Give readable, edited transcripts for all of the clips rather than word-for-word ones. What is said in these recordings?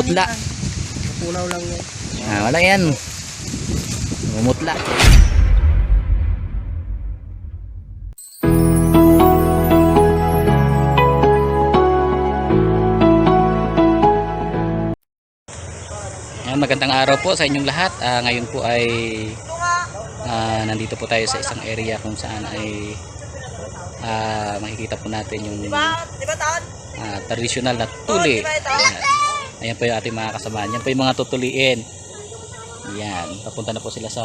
namumutla. Punaw lang yan. Wala yan. Namumutla. Magandang araw po sa inyong lahat. Ngayon po ay nandito po tayo sa isang area kung saan ay makikita po natin yung traditional na tuli. Ayan po yung ating mga kasamaan. Yan po yung mga tutuliin. Yan, papunta na po sila sa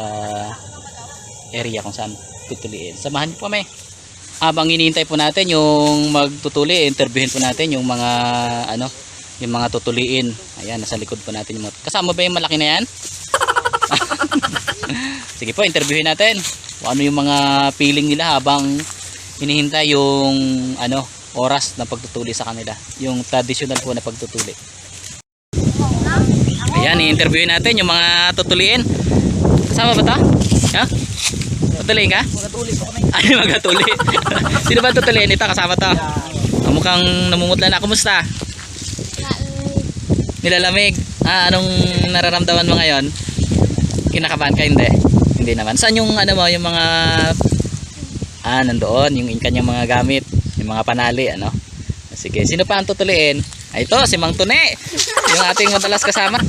area kung saan tutuliin. Samahan niyo po kami. Habang hinihintay po natin yung magtutuli, interviewin po natin yung mga yung mga tutuliin. Ayan, nasa likod po natin yung mga... Kasama ba yung malaki na yan? Sige po, interviewin natin kung ano yung mga feeling nila habang hinihintay yung oras na pagtutuli sa kanila, yung traditional po na pagtutuli. Ayan, i-interviewin natin yung mga tutuliin. Kasama ba ito? Ha? Tutuliin ka? Magatuli po kami. Ay, magatuli. Sino ba tutuliin? Ito, kasama to. Mukhang namumutla na. Kumusta? Nilalamig. Anong nararamdaman mo ngayon? Kinakabahan ka? Hindi. Hindi naman. Saan yung yung mga nandoon yung kanyang mga gamit, yung mga panali, Sige, sino pa ang tutuliin? Ito, si Mang Tune, yung ating madalas kasama.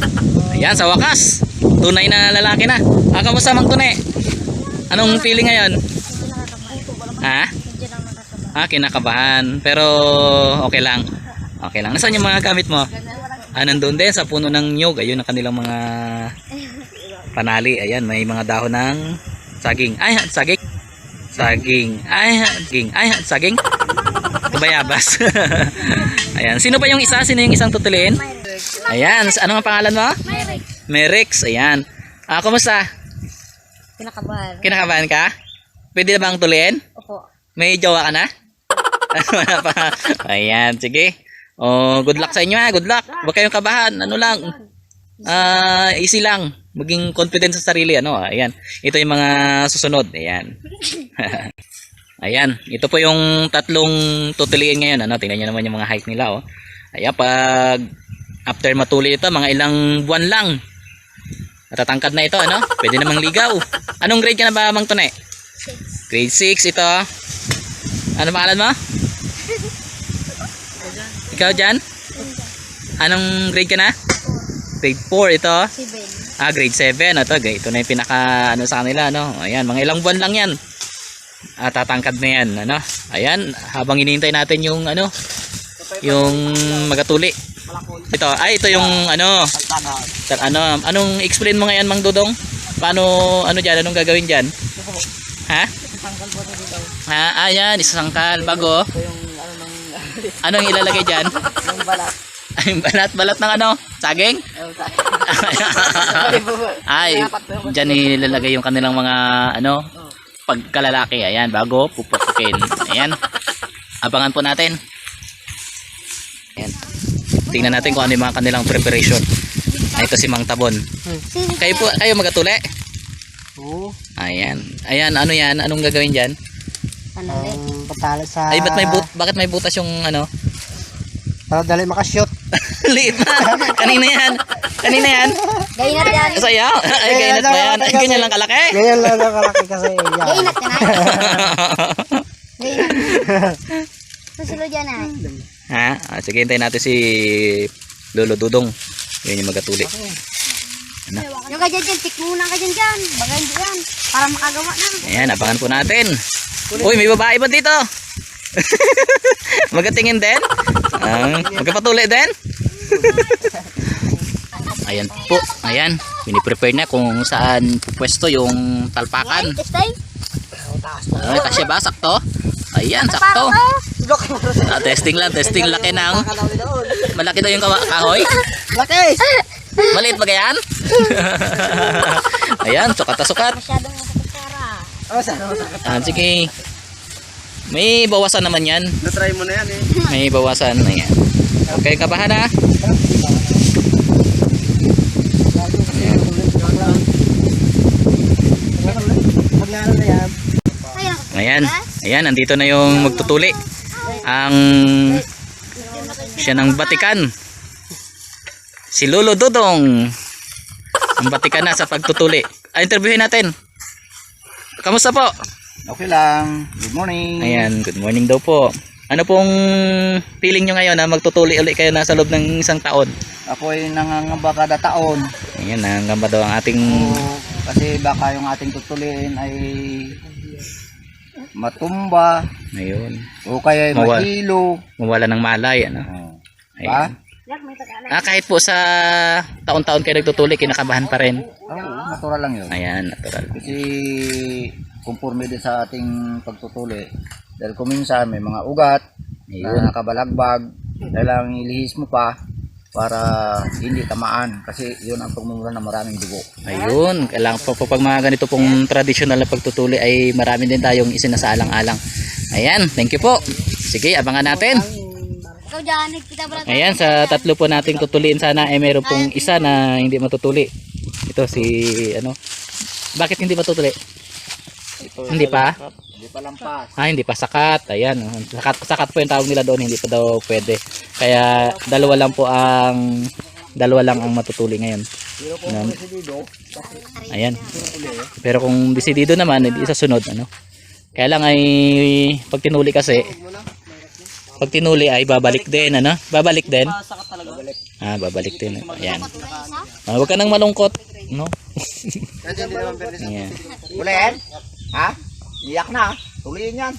Ayan, sa wakas, tunay na lalaki na. Kamusta Mang Tune? Anong feeling ngayon? Kinakabahan. Pero okay lang. Okay lang. Nasaan yung mga gamit mo? Nandun din sa puno ng nyog. Ayun ang kanilang mga panali. Ayan, may mga dahon ng saging. Ay, saging. Saging. Ay, saging. Ay, saging. Kabayabas. Ayan. Sino ba yung isa? Sino yung isang tutuliin? Ayan. Ano ang pangalan mo? Merix. Merix. Ayan. Kumusta? Kinakabahan. Kinakabahan ka? Pwede na bang tuliin? Opo. May jowa ka na? Wala pa. Ayan. Sige. Good luck sa inyo ha. Good luck. Huwag kayong kabahan. Easy lang. Maging confident sa sarili. Ayan. Ito yung mga susunod. Ayan. Ayan. Ito po yung tatlong tutuliin ngayon. Tingnan nyo naman yung mga height nila. Ayan. Pag after matuli ito, mga ilang buwan lang. Natatangkad na ito. Pwede namang ligaw. Anong grade ka na ba, Mang Tune? Grade 6 ito. Ano pangalan mo? Ikaw dyan? Anong grade ka na? Grade 4 ito. Grade 7. Ito na yung pinaka sa kanila. Ayan, mga ilang buwan lang yan. Tatangkad na yan. Ayan, habang hinihintay natin yung yung magatuli. Ito yung anong explain mo ngayon, Mang Dudong? Paano dyan? Anong gagawin dyan? Ha? Ayan, isasangkal bago. Anong ilalagay dyan? Yung balat. Yung balat ng saging? Ay, dyan ilalagay yung kanilang mga pagkalalaki. Ayan, bago pupukin. Ayan, abangan po natin. Ayan, tingnan natin kung ano yung mga kanilang preparation. Ito si Mang Tabon. Kayo magatuli? Oo. Ayan, ano yan? Anong gagawin dyan? Patala sa... Ay, bakit may butas yung Para dali makashoot. liit na. Kanina yan. Gainat yan. Saya. Ay, gainat ba yan? Ay, ganyan lang kalaki. Ganyan lang kalaki kasi yan. Gainat ka na. Gainat. Susunod yan Sige, hintayin natin si Lolo Dudong. Yun yung magatuli. Yung ka dyan, tik muna ka dyan. Bagay dyan. Para makagawa na. Ayan, abangan po natin. Uy, may babae ba dito? Magatingin din? Magkapatuli din? Ayan po. Ayan, piniprepare na kung saan pwesto yung talpakan. Ay, kasya ba? Sakto? Ayan, sakto. Testing lang, laki ng malaki daw yung kahoy. Laki! Maliit ba yan? Ayan, sukat. Masyadong masakasara. Sige. May bawasan naman yan. Na-try mo na yan May bawasan. Ayan. Okay, kabahan ha? Ayan. Ayan, nandito na yung magtutuli. Ang siya ng batikan. Si Lolo Dodong. Ang batikan na sa pagtutuli. Interviewin natin. Kamusta po? Okay lang. Good morning. Ayan, good morning daw po. Ano pong feeling nyo ngayon na magtutuli ulit kayo na sa loob ng isang taon? Ako ay nangangamba kada taon. Ayan, nangamba daw ang ating... Kasi baka yung ating tutuliin ay matumba Ayun. o kaya ay Mawala. mahilo. Mawala ng malay, ano? Ba? Ayan. Kahit po sa taon-taon kayo nagtutuli, kinakabahan pa rin. Oo, natural lang yun. Ayan, natural. Kasi conforme din sa ating pagtutuli. Dahil kung minsan may mga ugat Ayun. na nakabalagbag, kailangan ilihis mo pa para hindi tamaan. Kasi yun ang pagmumula ng maraming dugo. Ayun, kailangan po pag mga ganito pong traditional na pagtutuli ay marami din tayong isinasaalang-alang. Ayan, thank you po. Sige, abangan natin. Ikaw dyan, kita ba natin? Ayan, sa tatlo po nating tutuliin sana ay meron pong isa na hindi matutuli. Ito si ano? Bakit hindi matutuli? Hindi pa? Hindi pa lampas. Hindi pa sakat. Ayan, sakat po yung tawag nila doon, hindi pa daw pwede. Kaya dalawa lang ang matutuli ngayon. Pero kung Nam- desidido, Ayan. Pero kung desidido naman, hindi sa sunod, ano? Kaya lang ay pag tinuli kasi, pag tinuli ay babalik din, ano? Babalik din. Babalik din. Ayan. Huwag ka nang malungkot, no? Ayan. ulit? Ha? Iyak na. Tuliin yan.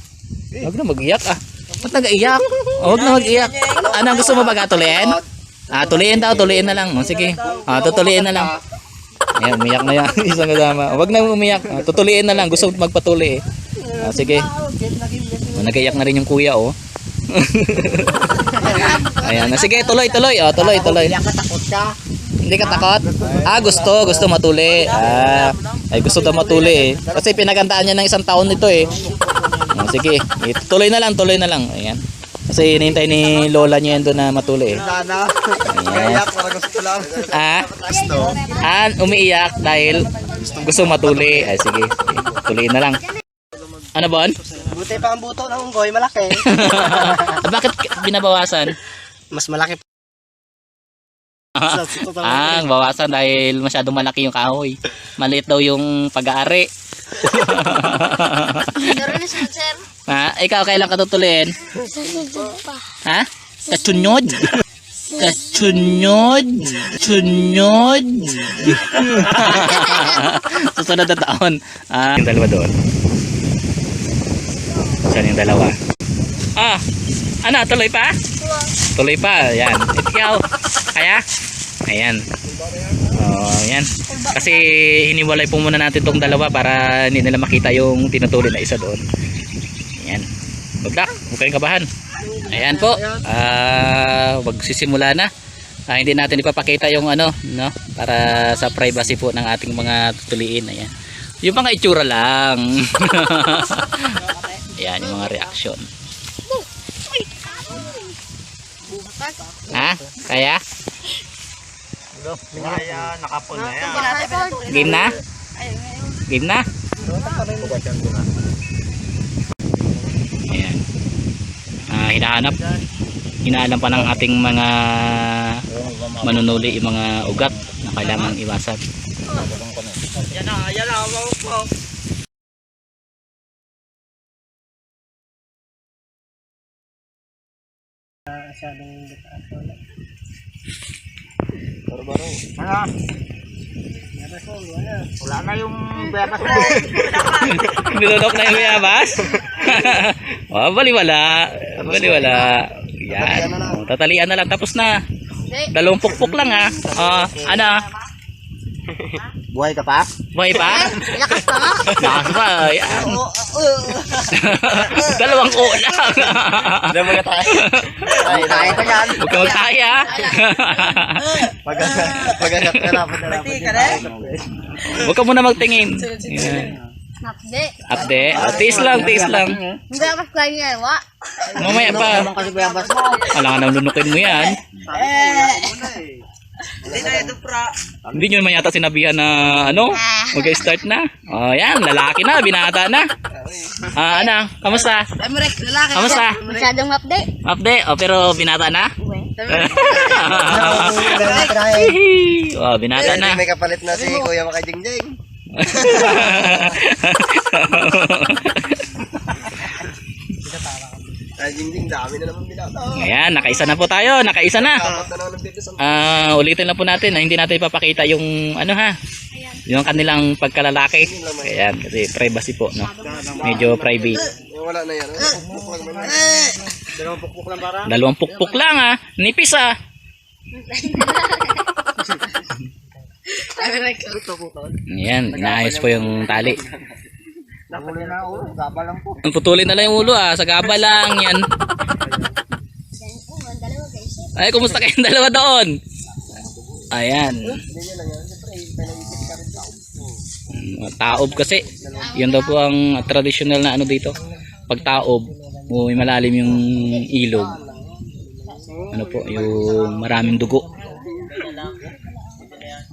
Huwag na mag-iyak Ba't nag-iyak? Huwag na mag-iyak. Ano gusto mo ba tuliin? Tuliin daw, tuliin na lang. Sige. Tutuliin na lang. Ayan, umiyak na yan. Isang kasama. Huwag na umiyak. Tutuliin na lang. Gusto magpatuli sige. Nag-iyak na rin yung kuya, oh. Ayan. Sige, tuloy. Tuloy. Iyak ka, takot ka. Hindi ka takot? Gusto matuli. Ay gusto daw matuli Kasi pinagandaan niya ng isang taon nito sige, tuloy na lang. Ayan. Kasi hinihintay ni lola niya yan doon na matuli Sana. Ayan. Para gusto lang. Umiiyak dahil gusto matuli. Sige, tuliin na lang. Ano Bon? Buti pa ang buto ng unggoy, malaki. Bakit binabawasan? Mas malaki pa. Bawasan dahil masyadong malaki yung kahoy. Maliit daw yung pag-aari. Pero na sir. Ikaw kailan ka tutuliin? Katunyod? Katunyod? Susunod na taon. Yung dalawa doon. Saan yung dalawa? Ano? Tuloy pa? Tuloy pa. Yan. Ikaw. Kaya? Ayan. Yan. Kasi hiniwalay po muna natin tong dalawa para hindi nila makita yung tinutuli na isa doon. Ayan. Good luck. Huwag kayong kabahan. Ayan po. Magsisimula na. Hindi natin ipapakita yung ano, no? Para sa privacy po ng ating mga tutuliin. Ayan. Yung mga itsura lang. Ayan, yung mga reaction. Kaya? Kaya nakapon na yan. Game na? Game na? Ayan. Hinaalam pa ng ating mga manunuli yung mga ugat na kailangan iwasan. Yan na, wow. Wala na yung bebas mo. Nilunok na yung bayabas? Baliwala. Yan. Tatalian na lang. Tapos na. 2 pukpok lang ano? Buhay ka pa? Buhay pa? Lakas pa nga. Lakas pa. Yan. 2 ko lang. Hindi mo tayo. Kaya ko yan. Huwag ka magtaya. Pag-agat ka na. Huwag ka muna magtingin. Yan. Update. Tiis lang. Hindi ako kaya niya, wa. Mamaya pa. Naman kasi bebas mo. Kailangan nang lunukin mo yan. Hindi na ito, pra. Hindi nyo naman yata sinabihan na ano, mag-start na. Oh, yan, lalaki na, binata na. Ano, kamusta? Emrek, lalaki. Kamusta? Masyadong update. Update, oh, pero binata na? Oh, binata na. May kapalit na si Kuya Makajingjing. Ay, Jingjing, dami na naman binata. Ayan, nakaisa na po tayo, nakaisa na. Dapat na naman dito sa... Ulitin lang po natin na hindi natin ipapakita yung ano ha, yung kanilang pagkalalaki. Ayan, kasi privacy po, no? Medyo private. Wala na yan. Pukpuk lang naman. Dalawang pukpuk lang para. Dalawang pukpuk lang ha, nipis ha. Ayan, inaayos po yung tali. Nahuli na ulo, gaba lang po. Putulin na lang yung ulo sa gaba lang yan. Ay, kumusta kayong dalawa doon? Ayan. Taob kasi. Yun daw po ang traditional na ano dito. Pag taob, may malalim yung ilog. Ano po, yung maraming dugo.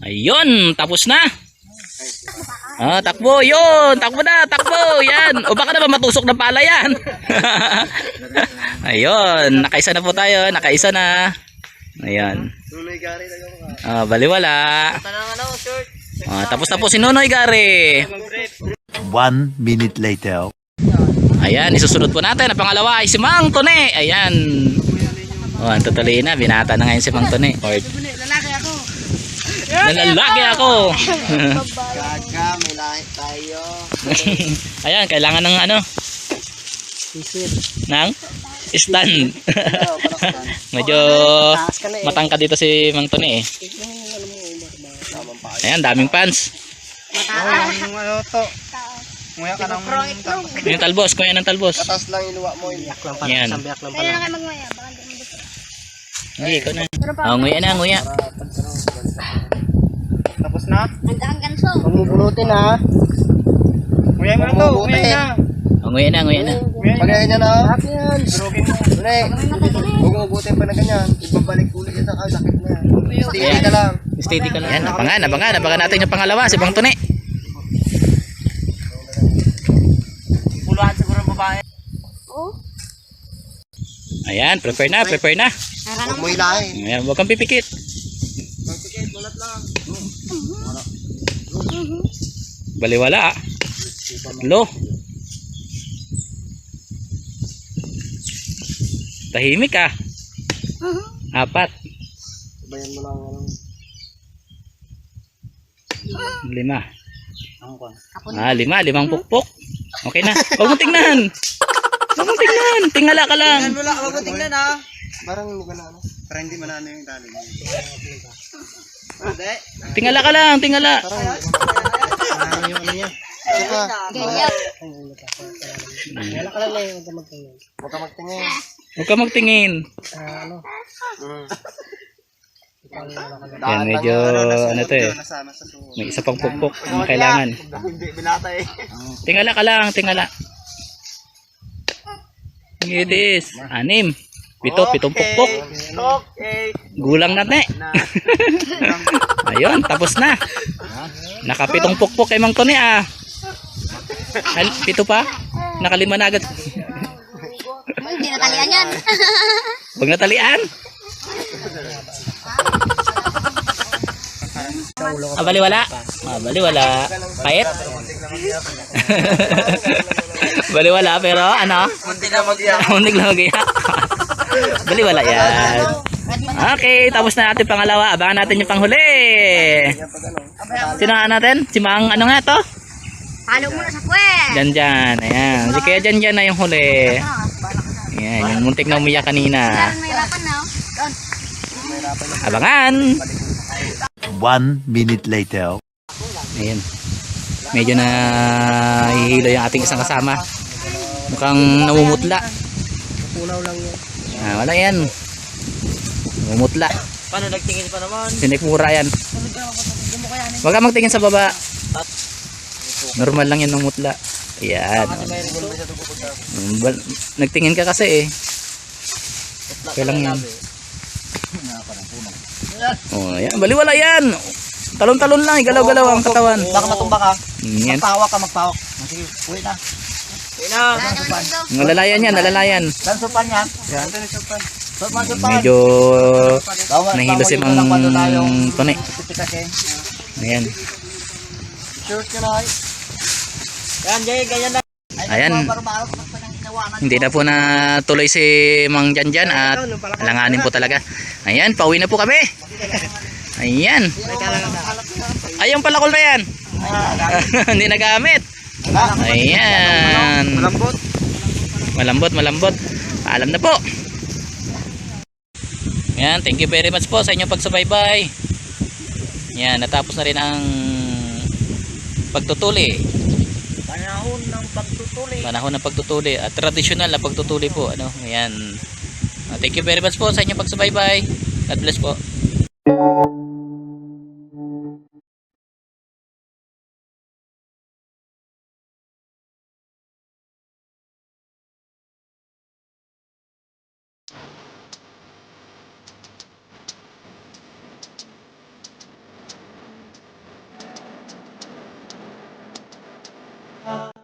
Ayun, tapos na. Takbo, yun. Takbo na, takbo. Yan. O baka naman matusok ng pala yan. Ayun, nakaisa na po tayo. Nakaisa na. Ayan. Nunoy Gary na ako. Baliwala. Tapos na po si Nonoy Gary. 1 minute later. Ayan, isusunod po natin. Ang pangalawa ay si Mang Tone. Ayan. Ang tutuloy na. Binata na ngayon si Mang Tone. Lalaki ako. Nalalaki ako. Gaga, may lahi tayo. Ayan, kailangan ng ano? Nang stand. Medyo matangkad dito si Mang Tone eh. Ayan, daming fans. Ano to? Nguya ka ng... Yung talbos, kuya ng talbos. Katas lang iluwa mo. Yan. Kaya na kayo magmaya. Baka hindi mo dito. Hindi, ikaw na. Nguya na, nguya. Tapos na? Ang ganso. Huwag mo bunutin ha. Nguya mo na to, nguya na. Nguya na, nguya na. Pagkain niya na. Durugin mo. Dune. Huwag mo ubutin pa na ganyan. Ibabalik ulit yan sa sakit na yan. Steady ka lang. Steady ka lang. Yan, abangan natin yung pangalawa, si Mang Tone. Puluhan siguro ang babae. Oo. Ayan, prepare na. Huwag mo hilahin. Ayan, huwag kang pipikit. Magpikit, mulat lang. Baliwala Lo. Tahimik ah. 4. Sabayan mo lang. 5. 5 pukpok. Okay na. Huwag mo tingnan. Tingala ka lang. Wala, huwag mo tingnan ha. Parang hindi ka na ano. Para hindi manano yung tali mo. Hindi. Tingala ka lang. Ano yung ano niya? Saka. Ganyan. Wala ka lang eh. Huwag ka magtingin. Huwag ka magtingin. Ano? Yan, medyo ano to eh. May isa pang pukpok na kailangan. Hindi, binata eh. Tingala ka lang. It is 6. 7 pukpok. Okay. Gulang natin. Ayun, tapos na. Naka-7 pukpok kay Mang Tone ah. 7 pa? Naka-5 na agad. Hindi natalian yan. Huwag natalian. Baliwala. Pait. Baliwala pero ano? Muntik na mag-iyak. Muntik lang mag-iyak. Baliwala yan. Okay, tapos na natin pangalawa. Abangan natin yung panghuli. Sino nga natin? Si Mang ano nga to? Halo muna sa puwet. Dyan. Ayan. Si kaya dyan na yung huli. Ayan, yung muntik na umiyak kanina. Mahirapan na. Abangan. 1 minute later. Ayan. Medyo na hihilo yung ating isang kasama. Mukhang namumutla. Punaw lang yan. Wala yan. Namumutla. Paano nagtingin pa naman? Sinikmura yan. Huwag ka magtingin sa baba. Normal lang yan ng mutla. Ayan. Nagtingin ka kasi eh. Okay lang yan. Oh, ayan. Baliwala yan. Talon-talon lang. Galaw-galaw ang katawan. Baka matumba ka. Yan. Magpahawak ka, magpahawak. Sige, uwi na. Nalalayan yan, nalalayan. Dan supan yan. Yan. Supan. Medyo nahilo si Mang Tony. Ayan. Short ka na ay. Yan, Jay, ganyan na. Ayan. Hindi na po natuloy si Mang Janjan at alanganin po talaga. Ayan, pauwi na po kami. Ayan. Ay, yung palakol na yan. Hindi nagamit. Ayan. Malambot. Paalam na po. Ayan, thank you very much po sa inyong pagsubaybay. Ayan, natapos na rin ang pagtutuli. Panahon ng pagtutuli at traditional na pagtutuli po, ano. Ayan. Thank you very much po sa inyong pagsubaybay. God bless po.